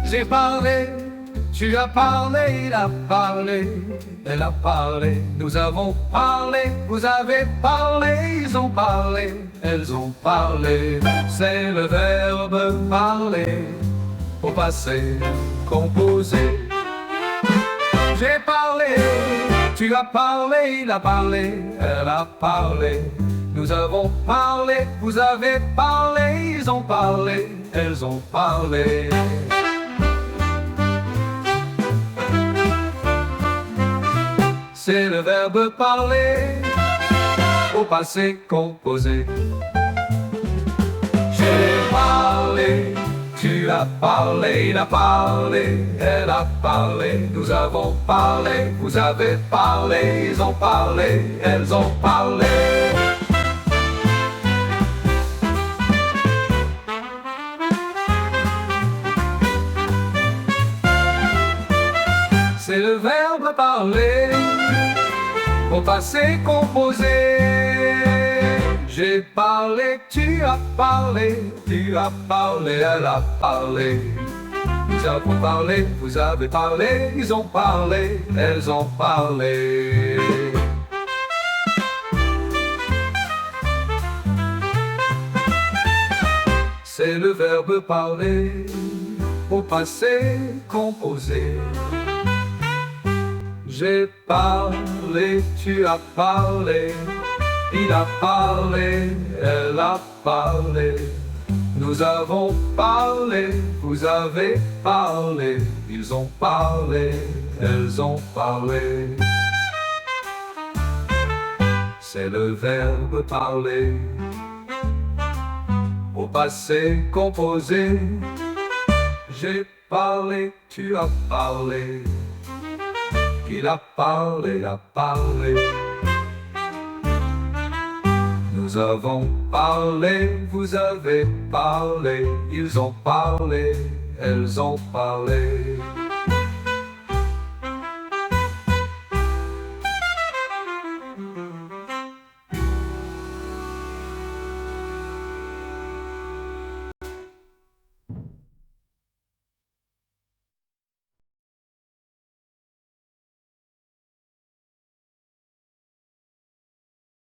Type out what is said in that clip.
J'ai parlé, tu as parlé, il a parlé, elle a parlé. Nous avons parlé, vous avez parlé, ils ont parlé, elles ont parlé. C'est le verbe parler au passé composé. J'ai parlé, tu as parlé, il a parlé, elle a parlé. Nous avons parlé, vous avez parlé, ils ont parlé, elles ont parlé. C'est le verbe parler au passé composé. J'ai parlé, tu as parlé, il a parlé, elle a parlé. Nous avons parlé, vous avez parlé, ils ont parlé, elles ont parlé. C'est le verbe parler au passé composé. J'ai parlé, tu as parlé, elle a parlé. Nous avons parlé, vous avez parlé, ils ont parlé, elles ont parlé. C'est le verbe parler au passé composé. J'ai parlé, tu as parlé, il a parlé, elle a parlé. Nous avons parlé, vous avez parlé, ils ont parlé, elles ont parlé. C'est le verbe parler au passé composé. J'ai parlé, tu as parlé. Il a parlé, a parlé. Nous avons parlé, vous avez parlé, ils ont parlé, elles ont parlé.